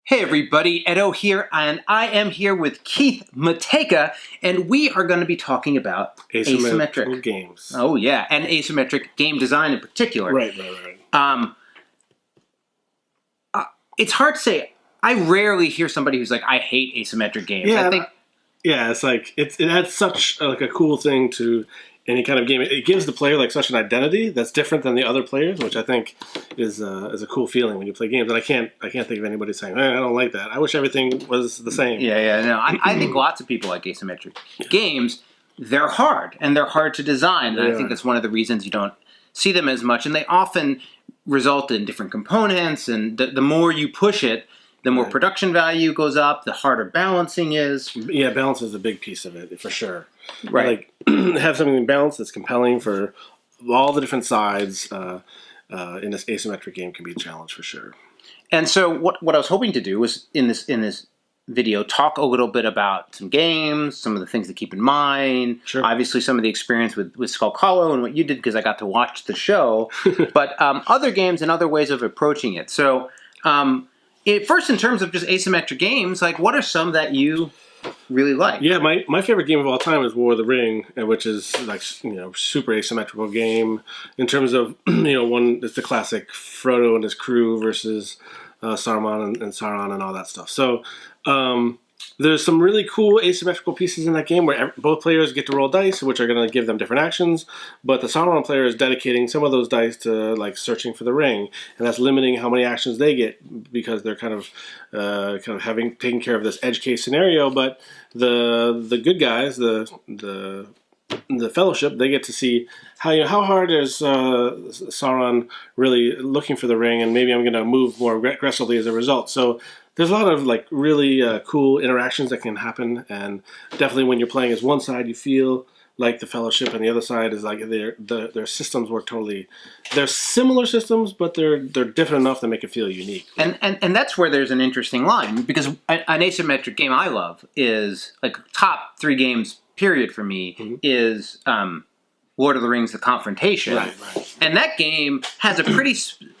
Hey everybody, Edo here, and I am here with Keith Matejka, and we are going to be talking about asymmetric games. Oh yeah, and asymmetric game design in particular. Right. It's hard to say. I rarely hear somebody who's like, "I hate asymmetric games." Yeah, I think. It's like it adds such a cool thing to any kind of game. It gives the player like such an identity that's different than the other players, which I think is a cool feeling when you play games. And I can't think of anybody saying, I don't like that. I wish everything was the same. No. I think lots of people like asymmetric games. They're hard, and they're hard to design. And I think that's one of the reasons you don't see them as much. And they often result in different components, and the more you push it, the more production value goes up, the harder ballacing is. Yeah, balance is a big piece of it, for sure. Right. Like, have something balanced that's compelling for all the different sides in this asymmetric game can be a challenge, for sure. And so what I was hoping to do was, in this video, talk a little bit about some games, some of the things to keep in mind. Sure. Obviously, some of the experience with Skulk Hollow and what you did, because I got to watch the show. But other games and other ways of approaching it. So first, in terms of just asymmetric games, like, what are some that you really like? Yeah, my favorite game of all time is War of the Ring, which is like super asymmetrical game in terms of one it's the classic Frodo and his crew versus Saruman and Sauron and all that stuff. So there's some really cool asymmetrical pieces in that game where both players get to roll dice, which are going to give them different actions. But the Sauron player is dedicating some of those dice to like searching for the ring, and that's limiting how many actions they get because they're kind of taking care of this edge case scenario. But the good guys, the Fellowship, they get to see how hard is Sauron really looking for the ring, and maybe I'm going to move more aggressively as a result. So there's a lot of like really cool interactions that can happen, and definitely when you're playing as one side, you feel like the Fellowship, and the other side is like their systems work totally. They're similar systems, but they're different enough to make it feel unique. And that's where there's an interesting line, because an asymmetric game I love is like top 3 games period for me is Lord of the Rings: The Confrontation. Right. And that game has a pretty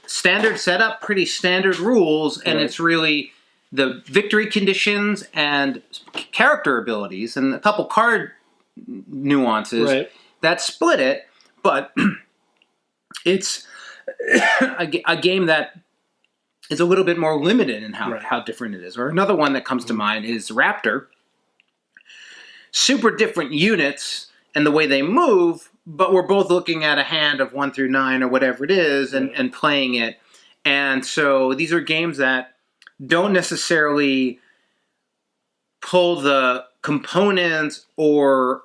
standard setup, pretty standard rules, and it's really the victory conditions and character abilities and a couple card nuances that split it, but it's a game that is a little bit more limited in how different it is. Or another one that comes to mind is Raptor. Super different units and the way they move, but we're both looking at a hand of 1 through 9 or whatever it is and playing it. And so these are games that don't necessarily pull the components or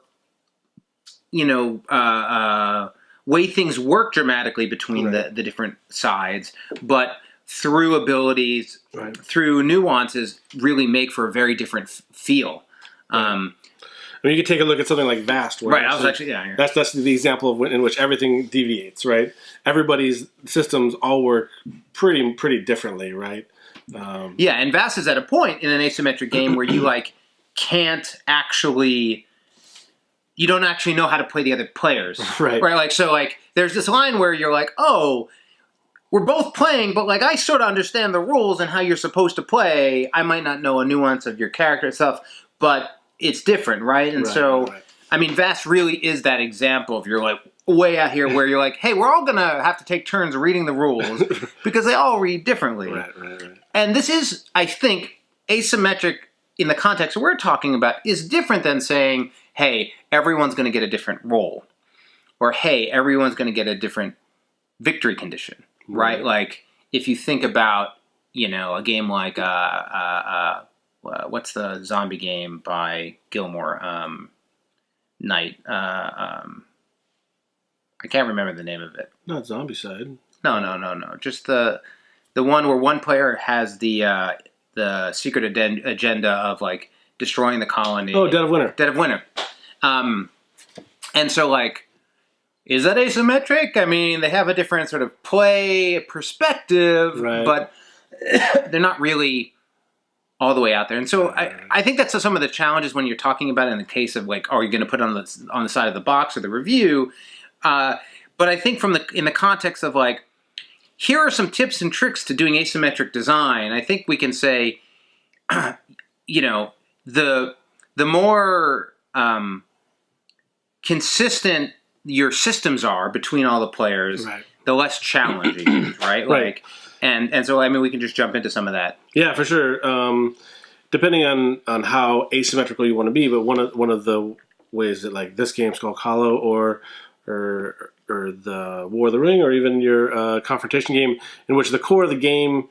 way things work dramatically between the different sides, but through abilities, through nuances, really make for a very different feel. I mean, you could take a look at something like Vast. Where I was actually, That's the example in which everything deviates, right? Everybody's systems all work pretty differently, right? And Vast is at a point in an asymmetric game where you you don't actually know how to play the other players, right? Like, so there's this line where you're like, oh, we're both playing, but like I sort of understand the rules and how you're supposed to play. I might not know a nuance of your character stuff, but it's different, right? And I mean, Vast really is that example of you're like way out here where you're like, hey, we're all going to have to take turns reading the rules because they all read differently. Right. And this is, I think, asymmetric in the context we're talking about is different than saying, hey, everyone's going to get a different roll. Or, hey, everyone's going to get a different victory condition, right? Like, if you think about, a game like what's the zombie game by Gilmore? Night. I can't remember the name of it. Not Zombicide. No. Just the one where one player has the secret agenda of like destroying the colony. Oh, Dead of Winter. Dead of Winter. And so like, is that asymmetric? I mean, they have a different sort of play perspective, but they're not really all the way out there. And so I think that's some of the challenges when you're talking about it in the case of like, are you going to put it on the side of the box or the review? But I think in the context of like, here are some tips and tricks to doing asymmetric design. I think we can say, you know, the more consistent your systems are between all the players, Right. the less challenging it is, right? Right. Like, and so I mean, we can just jump into some of that. Yeah, for sure. Depending on how asymmetrical you want to be, but one of the ways that like this game, Skulk Hollow, or the War of the Ring, or even your confrontation game, in which the core of the game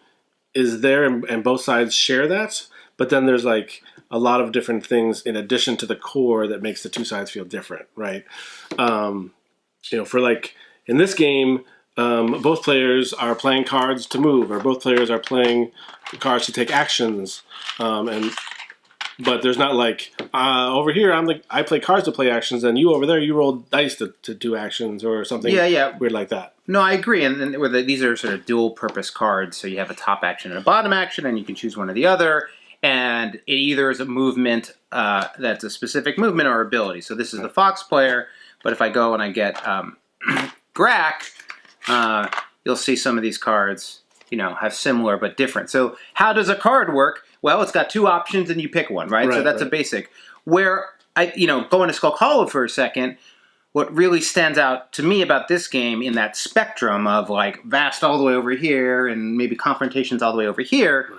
is there, and both sides share that. But then there's like a lot of different things in addition to the core that makes the two sides feel different, right? For like in this game, both players are playing cards to move, or both players are playing cards to take actions, but there's not like over here I play cards to play actions, and you over there you roll dice to do actions or something. Weird like that. No, I agree. And then these are sort of dual purpose cards, so you have a top action and a bottom action, and you can choose one or the other. And it either is a movement that's a specific movement or ability. So this is the Fox player, but if I go and I get Grack, you'll see some of these cards, have similar but different. So how does a card work? Well, it's got two options and you pick one, right? So that's a basic. Where going to Skulk Hollow for a second, what really stands out to me about this game in that spectrum of like Vast all the way over here and maybe Confrontations all the way over here,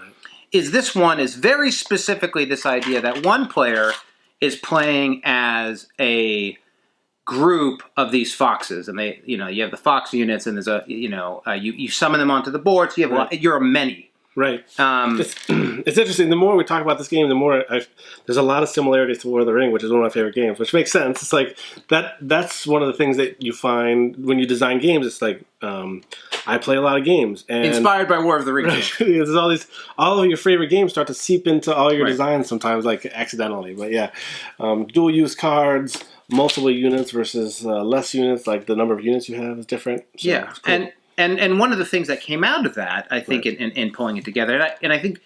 is this one is very specifically this idea that one player is playing as a group of these foxes, and they, you have the fox units, and there's you summon them onto the board, so you have you're a many. Right. It's interesting. The more we talk about this game, the more there's a lot of similarities to War of the Ring, which is one of my favorite games, which makes sense. It's like that's one of the things that you find when you design games. It's like I play a lot of games, and inspired by War of the Ring. Right. There's all of your favorite games start to seep into all your designs sometimes, like accidentally. But yeah, dual use cards, multiple units versus less units. Like the number of units you have is different. So yeah, cool. And one of the things that came out of that, I think, in pulling it together, and I think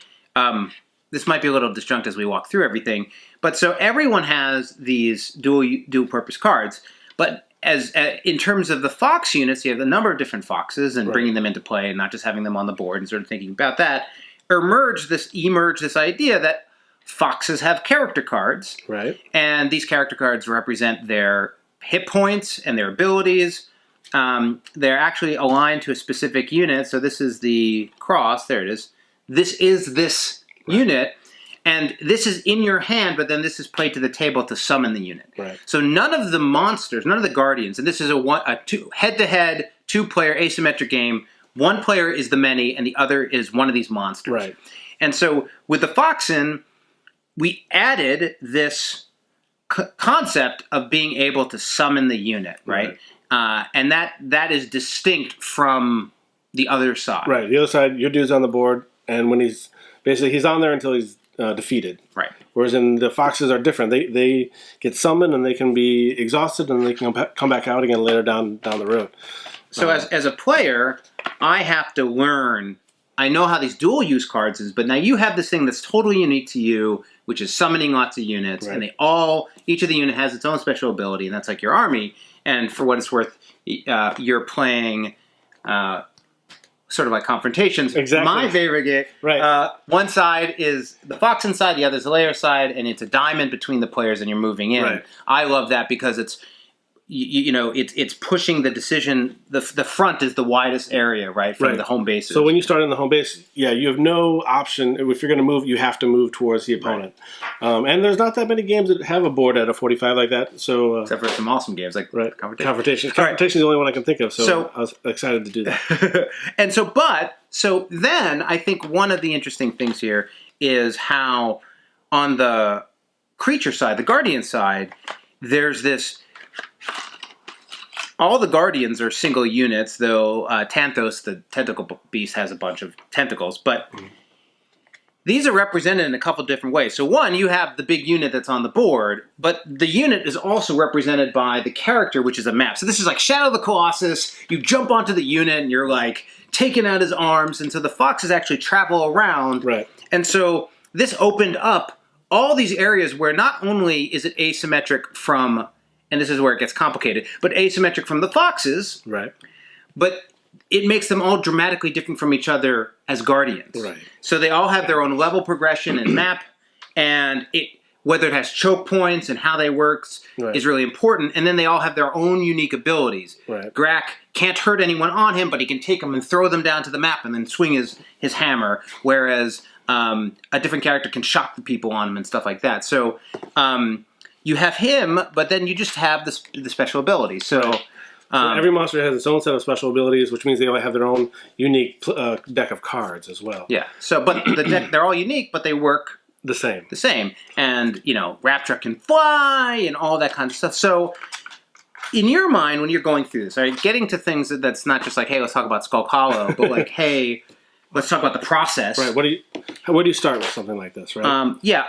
this might be a little disjunct as we walk through everything, but so everyone has these dual purpose cards, but as in terms of the fox units, you have a number of different foxes and bringing them into play, and not just having them on the board and sort of thinking about that. Emerge this idea that foxes have character cards, right? And these character cards represent their hit points and their abilities. They're actually aligned to a specific unit. So this is the cross. There it is. This is this unit. And this is in your hand, but then this is played to the table to summon the unit. Right. So none of the monsters, none of the guardians, and this is a head-to-head, two-player asymmetric game. One player is the many, and the other is one of these monsters. Right. And so with the Foxen, we added this concept of being able to summon the unit, right? And that is distinct from the other side. Right. The other side, your dude's on the board, and when he's on there until he's defeated. Right. Whereas in the foxes are different. They get summoned and they can be exhausted and they can come back out again later down the road. So as a player, I have to learn. I know how these dual use cards is, but now you have this thing that's totally unique to you, which is summoning lots of units, and each of the unit has its own special ability, and that's like your army. And for what it's worth, you're playing sort of like Confrontations. Exactly. My favorite game. Right. One side is the Foxen side, the other is the Layer side, and it's a diamond between the players, and you're moving in. Right. I love that because it's it's pushing the decision. The front is the widest area, right, from the home bases. So when you start in the home base, you have no option. If you're going to move, you have to move towards the opponent. Right. And there's not that many games that have a board at a 45 like that. So except for some awesome games like Confrontation. Confrontation is the only one I can think of. So I was excited to do that. And so then I think one of the interesting things here is how on the creature side, the guardian side, there's this. All the guardians are single units, though Tanthos, the tentacle beast, has a bunch of tentacles. But these are represented in a couple different ways. So one, you have the big unit that's on the board, but the unit is also represented by the character, which is a map. So this is like Shadow of the Colossus. You jump onto the unit, and you're like taking out his arms. And so the foxes actually travel around. Right. And so this opened up all these areas where not only is it asymmetric from... and this is where it gets complicated, but asymmetric from the foxes. Right. But it makes them all dramatically different from each other as guardians. Right. So they all have their own level progression and map, and whether it has choke points and how they works is really important. And then they all have their own unique abilities. Right. Grak can't hurt anyone on him, but he can take them and throw them down to the map and then swing his hammer, whereas a different character can shock the people on him and stuff like that. So you have him, but then you just have the special abilities. So every monster has its own set of special abilities, which means they all have their own unique deck of cards as well. Yeah. So, but the deck, they're all unique, but they work the same. And, Rapture can fly and all that kind of stuff. So in your mind, when you're going through this, right, getting to things that's not just like, hey, let's talk about Skulk Hollow, but like, hey, let's talk about the process. Right. Where do you start with something like this, right? Yeah.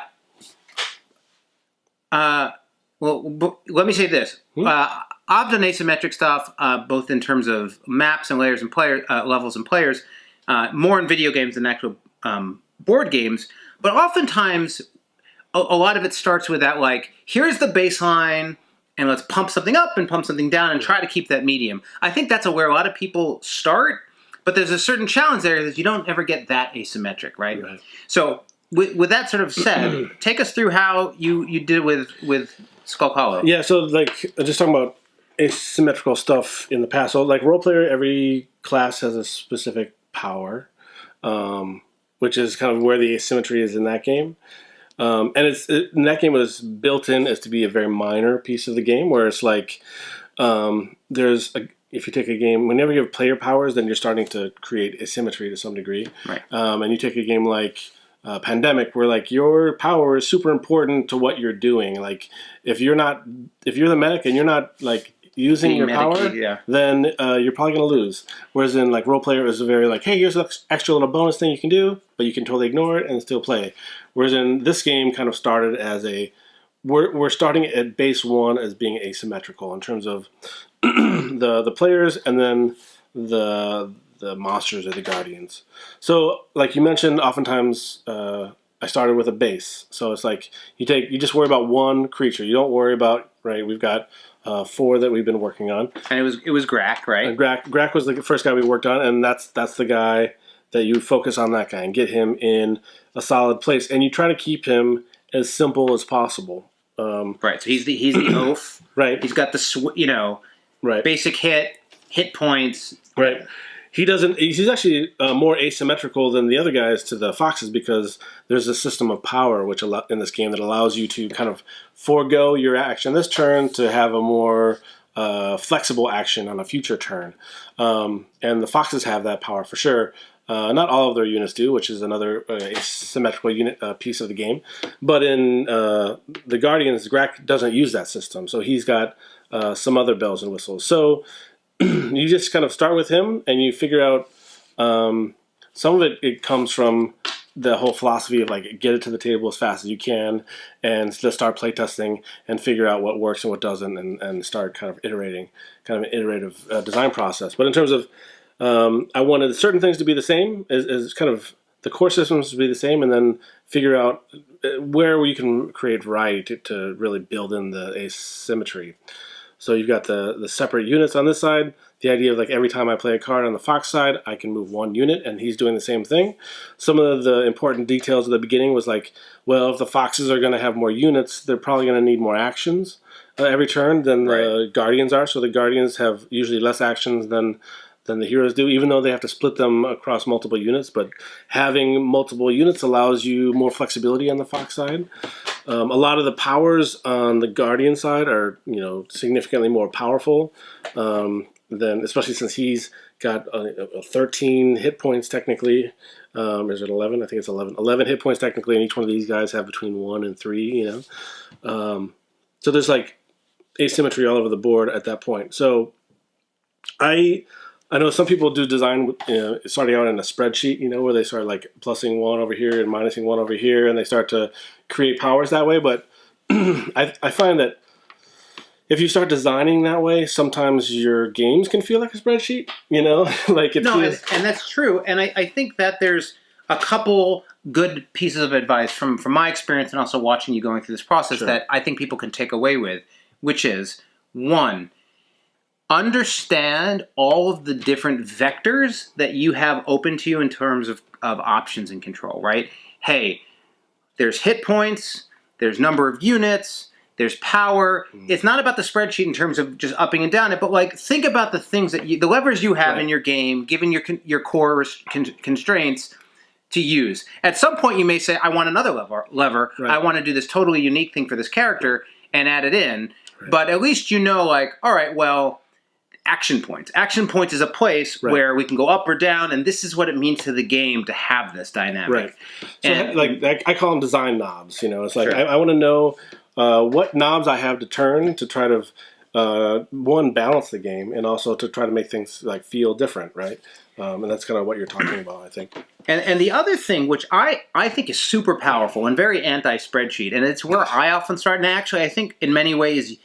Well, let me say this. I've done asymmetric stuff, both in terms of maps and layers and levels and players, more in video games than actual board games. But oftentimes, a lot of it starts with that, like, here's the baseline, and let's pump something up and pump something down and try to keep that medium. I think that's where a lot of people start, but there's a certain challenge there that you don't ever get that asymmetric, right? So with that sort of said, take us through how you did with Skulk Hollow. Yeah, so like just talking about asymmetrical stuff in the past. So like role player, every class has a specific power, which is kind of where the asymmetry is in that game. And in that game, it was built in as to be a very minor piece of the game, where it's like if you take a game, whenever you have player powers, then you're starting to create asymmetry to some degree. Right. And you take a game like Pandemic, where like your power is super important to what you're doing. Like if you're the medic and you're not like using your power, then you're probably going to lose. Whereas in like role player is very like, hey, here's an extra little bonus thing you can do, but you can totally ignore it and still play. Whereas in this game, kind of started as we're starting at base one as being asymmetrical in terms of the players and then the monsters or the guardians. So like you mentioned, oftentimes I started with a base. So it's like you just worry about one creature. You don't worry about, right, we've got 4 that we've been working on. And it was Grak, right? And Grak was the first guy we worked on, and that's the guy that you focus on, that guy and get him in a solid place, and you try to keep him as simple as possible. Right. So he's the oaf. Right. He's got the basic hit points. Right. He's actually more asymmetrical than the other guys to the foxes, because there's a system of power in this game that allows you to kind of forego your action this turn to have a more flexible action on a future turn. And the foxes have that power for sure. Not all of their units do, which is another asymmetrical unit piece of the game. But in the Guardians, Grak doesn't use that system, so he's got some other bells and whistles. So you just kind of start with him, and you figure out some of it comes from the whole philosophy of like get it to the table as fast as you can, and just start playtesting and figure out what works and what doesn't, and start kind of iterating, kind of an iterative design process. But in terms of I wanted certain things to be the same, as kind of the core systems to be the same, and then figure out where we can create variety to really build in the asymmetry. So you've got the separate units on this side. The idea of like every time I play a card on the fox side, I can move 1 unit, and he's doing the same thing. Some of the important details at the beginning was like, well, if the foxes are going to have more units, they're probably going to need more actions every turn than the guardians are. So the guardians have usually less actions than the heroes do, even though they have to split them across multiple units. But having multiple units allows you more flexibility on the fox side. A lot of the powers on the guardian side are, significantly more powerful than, especially since he's got 13 hit points technically. Is it 11? I think it's 11. 11 hit points technically, and each one of these guys have between 1 and 3. So there's like asymmetry all over the board at that point. So I know some people do design, starting out in a spreadsheet, where they start like plussing 1 over here and minusing 1 over here, and they start to create powers that way. But I find that if you start designing that way, sometimes your games can feel like a spreadsheet, like it feels... and that's true. And I think that there's a couple good pieces of advice from my experience and also watching you going through this process that I think people can take away with, which is, 1, understand all of the different vectors that you have open to you in terms of options and control, right? Hey, there's hit points, there's number of units, there's power. It's not about the spreadsheet in terms of just upping and down it, but like think about the things that the levers you have in your game, given your core constraints to use. At some point you may say, I want another lever. I want to do this totally unique thing for this character and add it in. But at least you know, like, all right, well, action points. Action points is a place where we can go up or down, and this is what it means to the game to have this dynamic. Right. So, and, like I call them design knobs. You know, it's like I want to know what knobs I have to turn to try to one, balance the game, and also to try to make things like feel different, right? And that's kind of what you're talking about, I think. And the other thing, which I think is super powerful and very anti-spreadsheet, and it's where I often start, and actually I think in many ways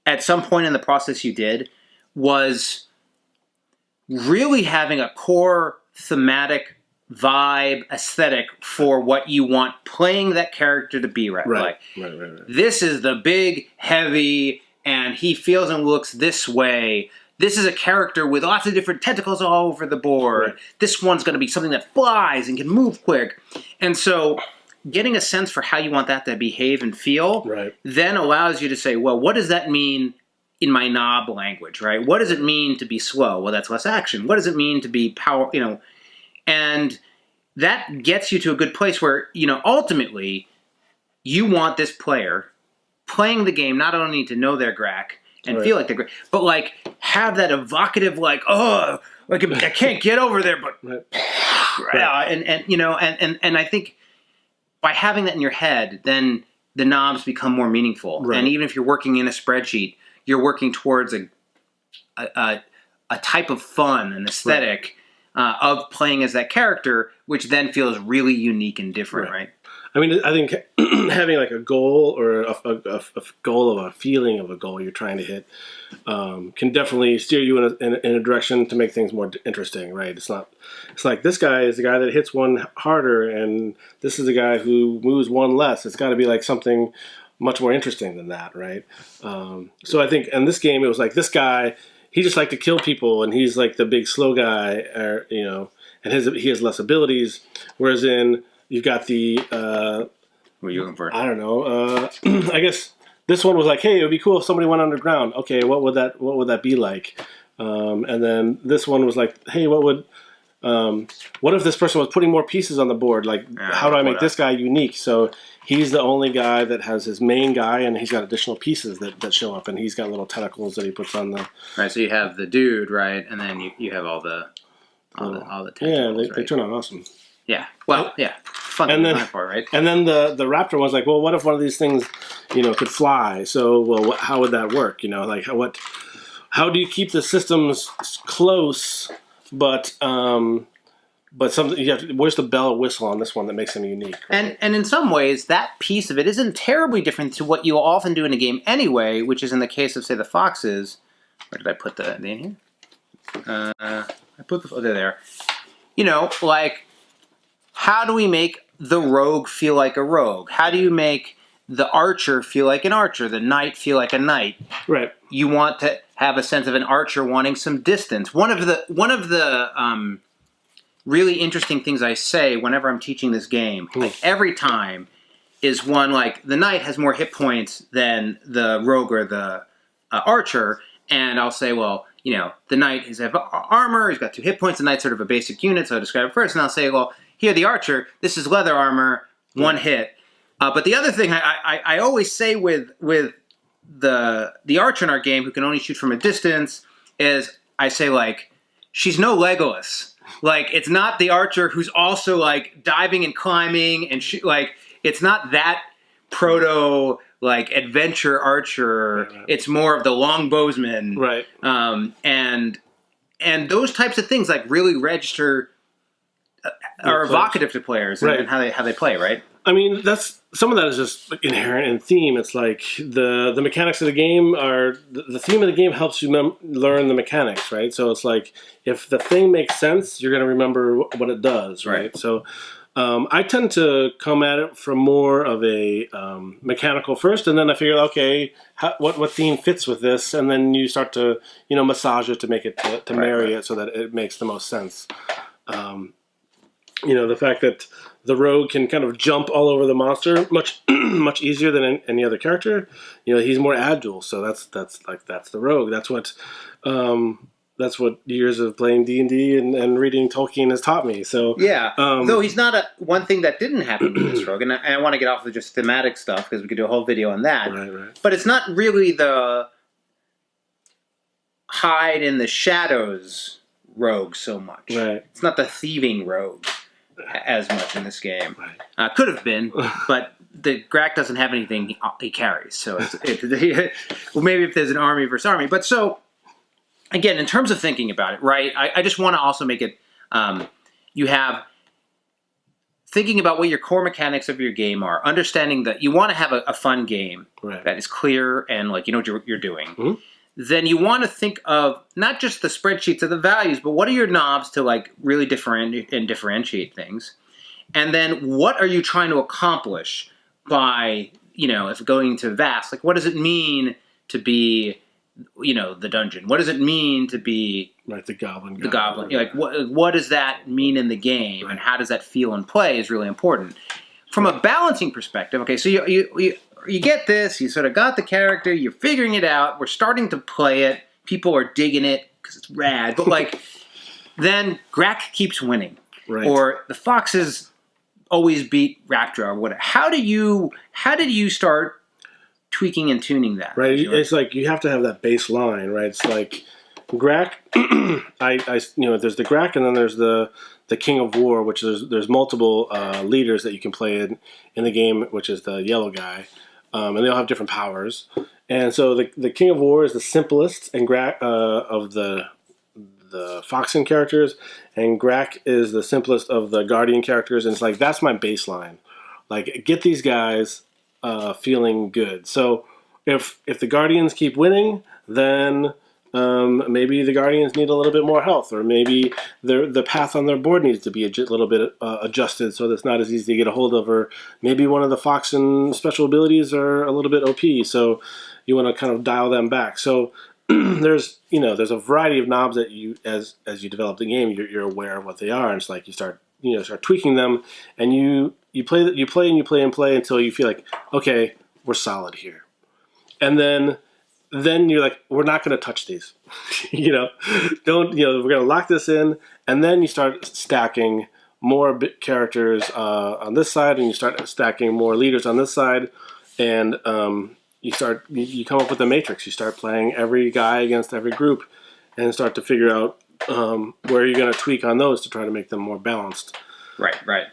at some point in the process you did, was really having a core thematic vibe, aesthetic for what you want playing that character to be, right? Right. This is the big, heavy, and he feels and looks this way. This is a character with lots of different tentacles all over the board. Right. This one's going to be something that flies and can move quick. And so getting a sense for how you want that to behave and feel then allows you to say, well, what does that mean in my knob language, right? What does it mean to be slow? Well, that's less action. What does it mean to be power, you know? And that gets you to a good place where, you know, ultimately you want this player playing the game not only to know their Grack and feel like they're great, but like have that evocative, like, oh, like I can't get over there, but and you know, and I think by having that in your head, then the knobs become more meaningful. And even if you're working in a spreadsheet, you're working towards a type of fun and aesthetic of playing as that character, which then feels really unique and different, right? I mean, I think having like a goal or a goal of a feeling of a goal you're trying to hit can definitely steer you in a direction to make things more interesting, right? It's like this guy is the guy that hits one harder, and this is the guy who moves one less. It's got to be like something much more interesting than that, right? So I think in this game it was like this guy, he just liked to kill people, and he's like the big slow guy, or, you know, and he has less abilities. Whereas in you've got the what are you looking for? I don't know. I guess this one was like, hey, it would be cool if somebody went underground. Okay, what would that be like? And then this one was like, hey, what if this person was putting more pieces on the board? Like, how do I make this guy unique? So he's the only guy that has his main guy, and he's got additional pieces that show up, and he's got little tentacles that he puts on the. Right. So you have the dude, right, and then you have all the tentacles. Yeah, they turn out awesome. Yeah. Well, yeah. Fun and then, part, right? And then the raptor was like, well, what if one of these things, you know, could fly? So, well, how would that work? You know, like how do you keep the systems close, but something you have to, where's the bell or whistle on this one that makes them unique? Right? And in some ways, that piece of it isn't terribly different to what you often do in a game anyway, which is in the case of, say, the foxes. Where did I put the in here? I put they're there. You know, like, how do we make the rogue feel like a rogue? How do you make the archer feel like an archer? The knight feel like a knight? Right. You want to have a sense of an archer wanting some distance. One of the really interesting things I say whenever I'm teaching this game, like every time, is one like the knight has more hit points than the rogue or the archer, and I'll say, well, you know, the knight has armor, he's got 2 hit points, the knight's sort of a basic unit, so I'll describe it first, and I'll say, well, here, the archer, this is leather armor, 1 hit. But the other thing I always say with the archer in our game, who can only shoot from a distance, is I say, like, she's no Legolas. Like, it's not the archer who's also, like, diving and climbing, and like, it's not that proto, like, adventure archer. Right. It's more of the longbowsman. Right. And those types of things, like, really register, are evocative to players and how they play, right? I mean, some of that is just inherent in theme. It's like the mechanics of the game are the theme of the game helps you learn the mechanics, right? So it's like if the thing makes sense, you're going to remember what it does, right? So I tend to come at it from more of a mechanical first, and then I figure, okay, what theme fits with this, and then you start to massage it to make it to marry it so that it makes the most sense. The fact that the rogue can kind of jump all over the monster much much easier than any other character. He's more agile, so that's the rogue. That's what years of playing D&D and reading Tolkien has taught me. So yeah, though he's not one thing that didn't happen with this rogue, and I want to get off of just thematic stuff because we could do a whole video on that. Right. But it's not really the hide in the shadows rogue so much. Right. It's not the thieving rogue as much in this game. Right. Could have been, but the Grak doesn't have anything he carries. So well, maybe if there's an army versus army. But so, again, in terms of thinking about it, right, I just want to also make it, you have thinking about what your core mechanics of your game are, understanding that you want to have a fun game that is clear and you know what you're doing. Mm-hmm. Then you want to think of not just the spreadsheets of the values, but what are your knobs to really differentiate things. And then what are you trying to accomplish by, if going to vast, what does it mean to be, the dungeon? What does it mean to be the goblin? The goblin. What does that mean in the game, and how does that feel in play is really important. From a balancing perspective, okay, so you get this, you sort of got the character, you're figuring it out, we're starting to play it, people are digging it because it's rad, but then Grak keeps winning, or the foxes always beat Raptor or whatever. How did you start tweaking and tuning that? Right, it's you have to have that baseline, right? It's Grak, there's the Grak, and then there's the King of War, which there's multiple leaders that you can play in the game, which is the yellow guy. And they all have different powers. And so the King of War is the simplest and of the Foxen characters, and Grak is the simplest of the Guardian characters. And it's that's my baseline. Get these guys feeling good. So if the Guardians keep winning, then maybe the Guardians need a little bit more health, or maybe the path on their board needs to be a little bit adjusted so that it's not as easy to get a hold of, or maybe one of the Foxen special abilities are a little bit OP, so you want to kind of dial them back. So there's a variety of knobs that you, as you develop the game, you're aware of what they are, and it's you start tweaking them, and you play until you feel okay, we're solid here, and then you're we're not going to touch these, we're going to lock this in, and then you start stacking more characters on this side, and you start stacking more leaders on this side, and you come up with a matrix. You start playing every guy against every group, and start to figure out where you're going to tweak on those to try to make them more balanced. Right.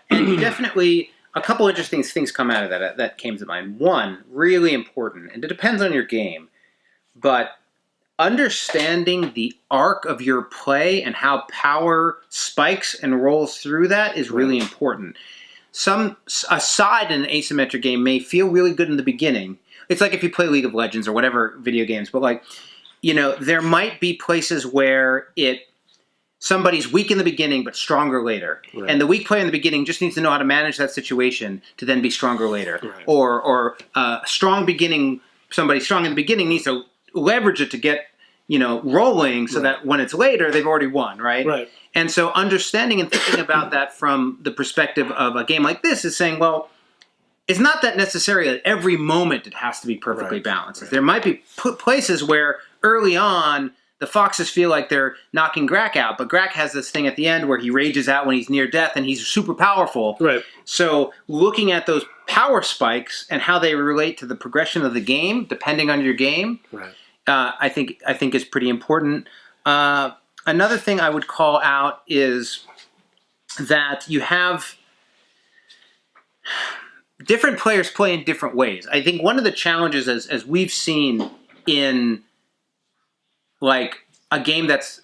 And you definitely, a couple interesting things come out of that came to mind. One, really important, and it depends on your game, but understanding the arc of your play and how power spikes and rolls through that is really important. A side in an asymmetric game may feel really good in the beginning. It's if you play League of Legends or whatever video games, but there might be places where somebody's weak in the beginning but stronger later. Right. And the weak player in the beginning just needs to know how to manage that situation to then be stronger later. Right. Or somebody strong in the beginning needs to leverage it to get rolling so that when it's later, they've already won, right? Right. And so understanding and thinking about that from the perspective of a game like this is saying, well, it's not that necessary at every moment it has to be perfectly balanced. Right. There might be places where early on the Foxes feel like they're knocking Grak out, but Grak has this thing at the end where he rages out when he's near death and he's super powerful. Right. So looking at those power spikes and how they relate to the progression of the game, depending on your game, I think is pretty important. Another thing I would call out is that you have different players play in different ways. I think one of the challenges, as we've seen in a game that's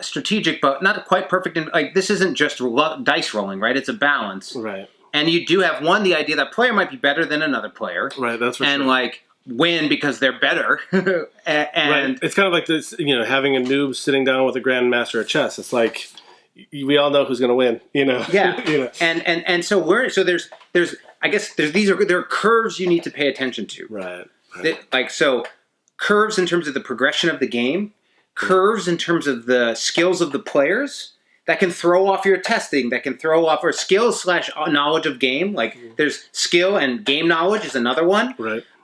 strategic but not quite perfect, and this isn't just dice rolling, right? It's a balance, right? And you do have the idea that player might be better than another player, right? That's for and sure. Win because they're better. And right. It's kind of like this, having a noob sitting down with a grandmaster at chess. It's we all know who's going to win. Yeah. You know. And so there's I guess there are curves you need to pay attention to. Right. Like so, curves in terms of the progression of the game, curves in terms of the skills of the players that can throw off your testing, that can throw off or skills / knowledge of game. Like there's skill and game knowledge is another one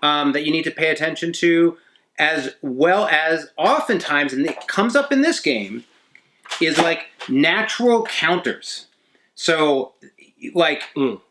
that you need to pay attention to, as well as oftentimes, and it comes up in this game, is like natural counters. So like in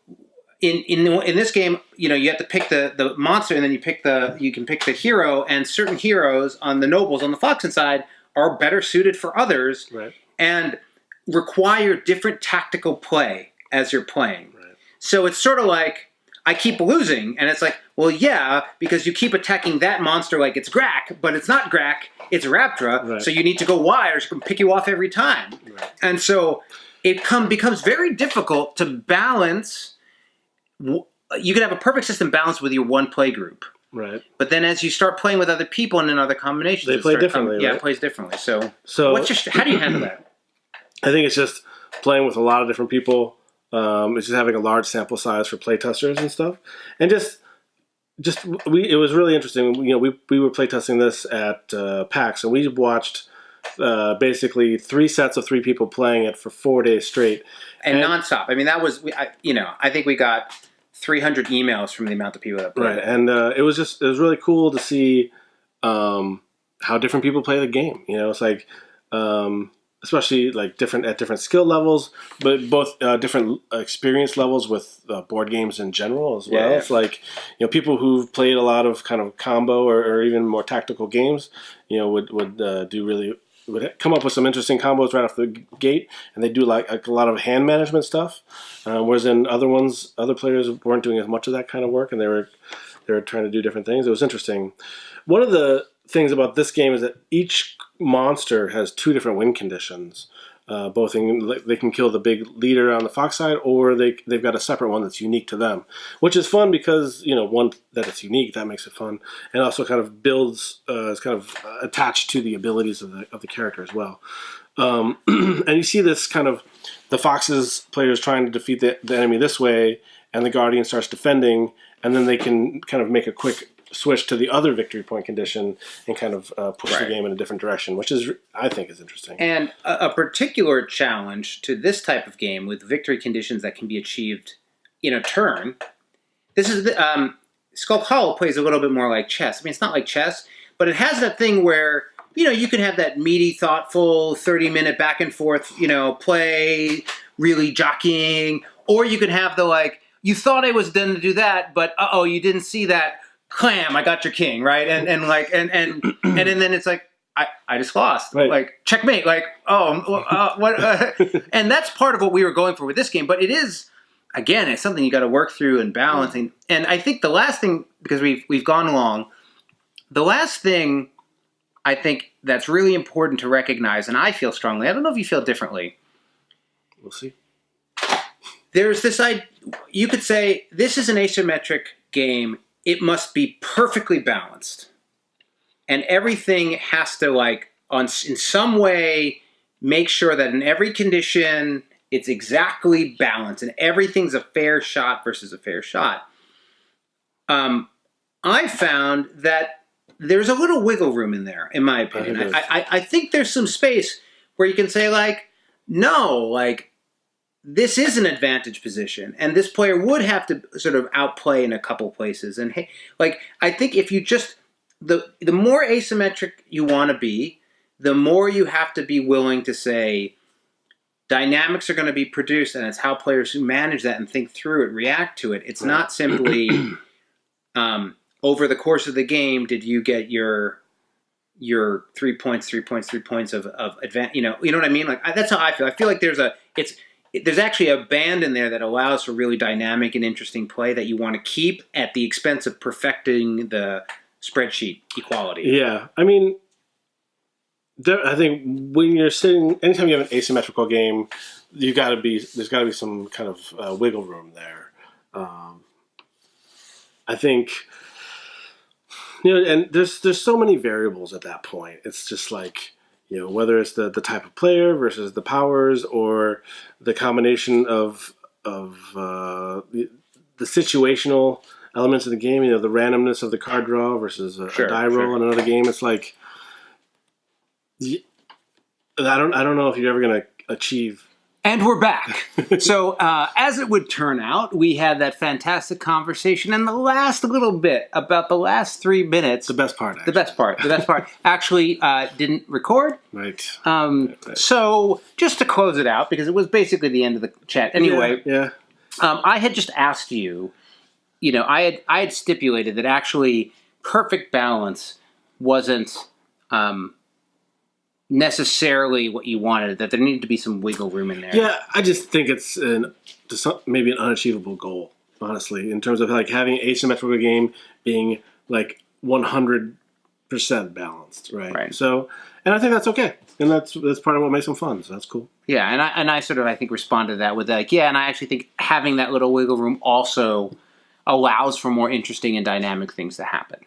this game, you have to pick the monster, and then you can pick the hero, and certain heroes on the nobles on the Foxen side are better suited for others, and require different tactical play as you're playing. So it's sort of like I keep losing, and it's like, well, yeah, because you keep attacking that monster like it's Grak, but it's not Grak, it's Raptra, so you need to go wide, or it's going to pick you off every time. And so it becomes very difficult to balance. You can have a perfect system balanced with your one play group. But then as you start playing with other people and in other combinations, they play differently. Yeah, it plays differently. So how do you handle that? I think it's just playing with a lot of different people. It's just having a large sample size for playtesters and stuff, and it was really interesting. We were playtesting this at PAX, and we watched basically 3 sets of 3 people playing it for 4 days straight, and nonstop. I mean, that was I think we got 300 emails from the amount of people that played it. And it was really cool to see how different people play the game. It's like. Especially like different skill levels, but both different experience levels with board games in general as well. It's like people who've played a lot of kind of combo or even more tactical games, would come up with some interesting combos right off the gate, and they do like a lot of hand management stuff. Whereas in other players weren't doing as much of that kind of work, and they were trying to do different things. It was interesting. One of the things about this game is that each monster has 2 different win conditions. Both they can kill the big leader on the Fox side, or they've got a separate one that's unique to them, which is fun because one that it's unique, that makes it fun, and also kind of builds is kind of attached to the abilities of the character as well. And you see this kind of the Fox's players trying to defeat the enemy this way, and the Guardian starts defending, and then they can kind of make a quick switch to the other victory point condition and kind of push the game in a different direction, which I think is interesting. And a particular challenge to this type of game with victory conditions that can be achieved in a turn. This is Skulk Hollow plays a little bit more like chess. I mean, it's not like chess, but it has that thing where you can have that meaty, thoughtful 30-minute back and forth play, really jockeying, or you could have the you thought I was done to do that, but you didn't see that. Clam, I got your king, right? And then it's like I just lost, like checkmate, like what? And that's part of what we were going for with this game. But it is, again, it's something you got to work through and balancing. And I think the last thing, because we've gone along, the last thing I think that's really important to recognize, and I feel strongly. I don't know if you feel differently. We'll see. There's this idea. You could say this is an asymmetric game. It must be perfectly balanced, and everything has to in some way make sure that in every condition it's exactly balanced and everything's a fair shot versus a fair shot. I found that there's a little wiggle room in there, in my opinion. I think there's some space where you can say no, this is an advantage position, and this player would have to sort of outplay in a couple places. And hey, I think if you just the more asymmetric you want to be, the more you have to be willing to say dynamics are going to be produced, and it's how players who manage that and think through it react to it. It's not simply over the course of the game did you get your 3 points of advantage. You know what I mean? That's how I feel. I feel like there's actually a band in there that allows for really dynamic and interesting play that you want to keep at the expense of perfecting the spreadsheet equality. Yeah, I mean, I think when you're sitting, anytime you have an asymmetrical game, there's got to be some kind of wiggle room there. I think, and there's so many variables at that point. It's just whether it's the type of player versus the powers, or the combination of the situational elements of the game. The randomness of the card draw versus a die roll in another game. It's like, I don't know if you're ever going to achieve. And we're back. So, as it would turn out, we had that fantastic conversation, and the last little bit, about the last 3 minutes. The best part, actually. The best part, actually didn't record. Right. So, just to close it out, because it was basically the end of the chat anyway. Yeah. I had just asked you, I had stipulated that actually perfect balance wasn't necessarily what you wanted, that there needed to be some wiggle room in there. Yeah, I just think it's maybe an unachievable goal, honestly, in terms of like having an asymmetrical game being like 100% balanced, right? So, and I think that's okay, and that's part of what makes them fun. So that's cool. Yeah, and I sort of, I think, responded to that with like, and I actually think having that little wiggle room also allows for more interesting and dynamic things to happen.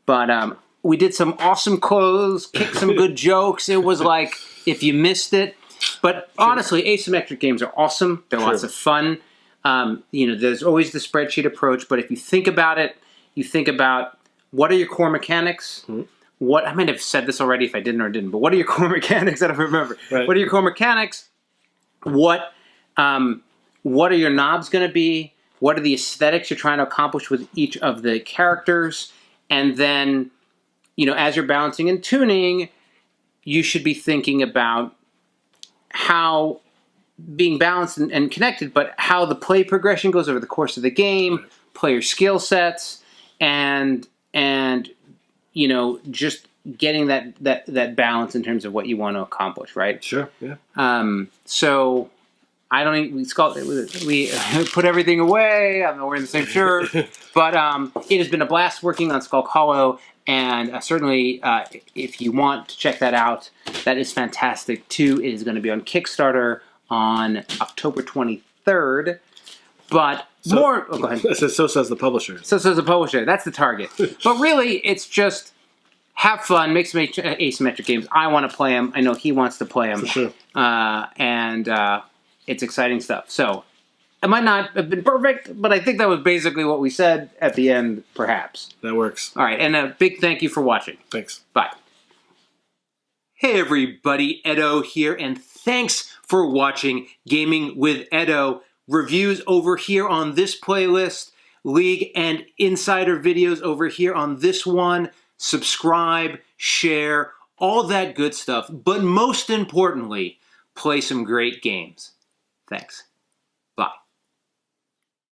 But we did some awesome close, kicked some good jokes. It was like, if you missed it. But honestly, asymmetric games are awesome. They're lots of fun. There's always the spreadsheet approach, but if you think about it, you think about, what are your core mechanics? I might have said this already if I didn't or didn't, but what are your core mechanics? I don't remember. Right. What are your core mechanics? What are your knobs going to be? What are the aesthetics you're trying to accomplish with each of the characters? And then, as you're balancing and tuning, you should be thinking about how being balanced and connected, but how the play progression goes over the course of the game, player skill sets, and just getting that balance in terms of what you want to accomplish, right? Sure, yeah. So I don't think we put everything away. I'm not wearing the same shirt, but it has been a blast working on Skulk Hollow, and certainly if you want to check that out, that is fantastic too. It is going to be on Kickstarter on October 23rd. But go ahead. So says the publisher. So says the publisher. That's the target. But really, it's just have fun, make some asymmetric games. I want to play them. I know he wants to play them. For sure. And it's exciting stuff. So it might not have been perfect, but I think that was basically what we said at the end, perhaps. That works. All right, and a big thank you for watching. Thanks. Bye. Hey everybody, Edo here, and thanks for watching Gaming with Edo. Reviews over here on this playlist, League and Insider videos over here on this one. Subscribe, share, all that good stuff. But most importantly, play some great games. Thanks.